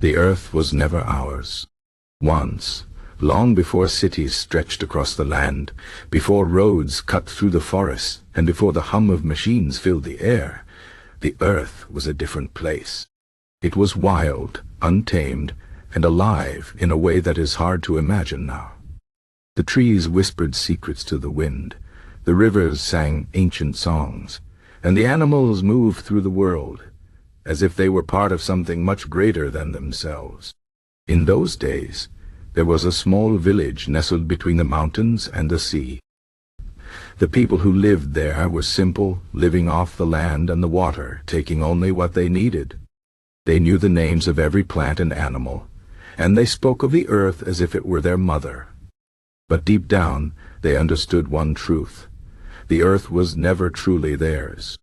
The earth was never ours. Once, long before cities stretched across the land, before roads cut through the forests, and before the hum of machines filled the air, the earth was a different place. It was wild, untamed, and alive in a way that is hard to imagine now. The trees whispered secrets to the wind, the rivers sang ancient songs, and the animals moved through the world, as if they were part of something much greater than themselves. In those days, there was a small village nestled between the mountains and the sea. The people who lived there were simple, living off the land and the water, taking only what they needed. They knew the names of every plant and animal, and they spoke of the earth as if it were their mother. But deep down, they understood one truth. The earth was never truly theirs.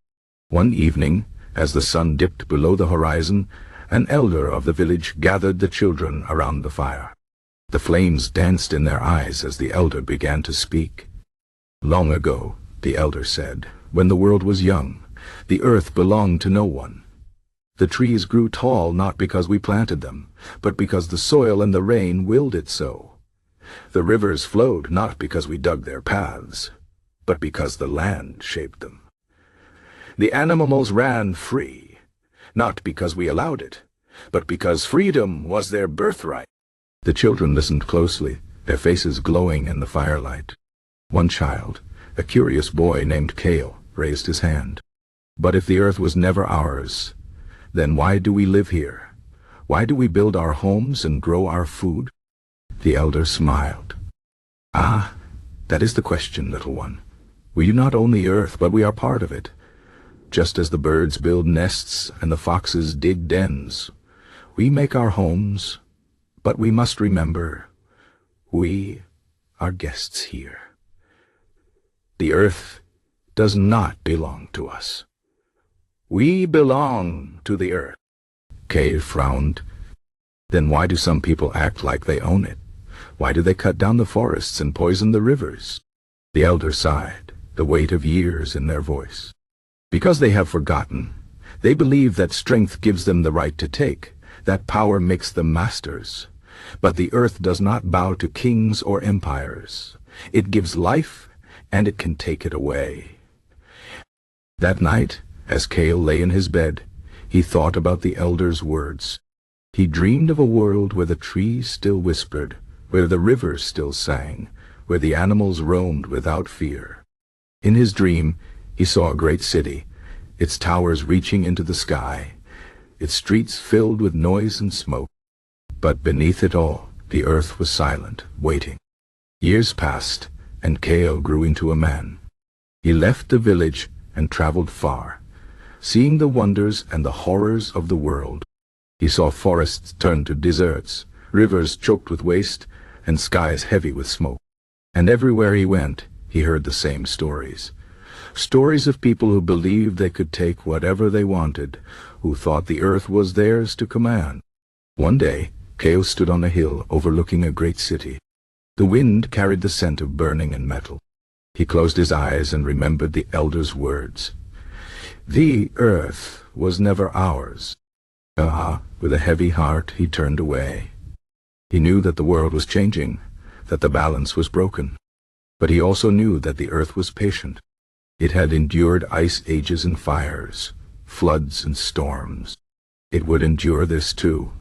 One evening, as the sun dipped below the horizon, an elder of the village gathered the children around the fire. The flames danced in their eyes as the elder began to speak. Long ago, the elder said, when the world was young, the earth belonged to no one. The trees grew tall not because we planted them, but because the soil and the rain willed it so. The rivers flowed not because we dug their paths, but because the land shaped them. The animals ran free, not because we allowed it, but because freedom was their birthright. The children listened closely, their faces glowing in the firelight. One child, a curious boy named Kael, raised his hand. But if the earth was never ours, then why do we live here? Why do we build our homes and grow our food? The elder smiled. Ah, that is the question, little one. We do not own the earth, but we are part of it. Just as the birds build nests and the foxes dig dens, we make our homes, but we must remember, we are guests here. The earth does not belong to us. We belong to the earth. Kael frowned. Then why do some people act like they own it? Why do they cut down the forests and poison the rivers? The elder sighed, the weight of years in their voice. Because they have forgotten. They believe that strength gives them the right to take, that power makes them masters. But the earth does not bow to kings or empires. It gives life, and it can take it away. That night, as Kael lay in his bed, he thought about the elder's words. He dreamed of a world where the trees still whispered, where the rivers still sang, where the animals roamed without fear. In his dream, he saw a great city, its towers reaching into the sky, its streets filled with noise and smoke. But beneath it all, the earth was silent, waiting. Years passed, and Kael grew into a man. He left the village and traveled far, seeing the wonders and the horrors of the world. He saw forests turn to deserts, rivers choked with waste, and skies heavy with smoke. And everywhere he went, he heard the same stories. Stories of people who believed they could take whatever they wanted, who thought the earth was theirs to command. One day, Kael stood on a hill overlooking a great city. The wind carried the scent of burning and metal. He closed his eyes and remembered the elder's words. The earth was never ours. With a heavy heart, he turned away. He knew that the world was changing, that the balance was broken. But he also knew that the earth was patient. It had endured ice ages and fires, floods and storms. It would endure this too.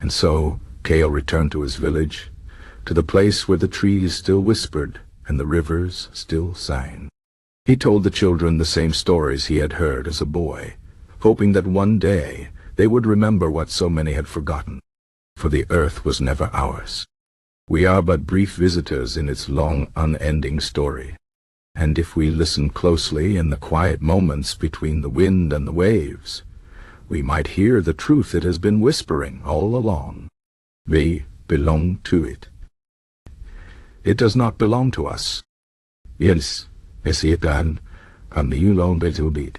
And so, Kael returned to his village, to the place where the trees still whispered and the rivers still sang. He told the children the same stories he had heard as a boy, hoping that one day they would remember what so many had forgotten. For the earth was never ours. We are but brief visitors in its long, unending story. And if we listen closely in the quiet moments between the wind and the waves, we might hear the truth it has been whispering all along. We belong to it. It does not belong to us. Yes, it can, and you long better be.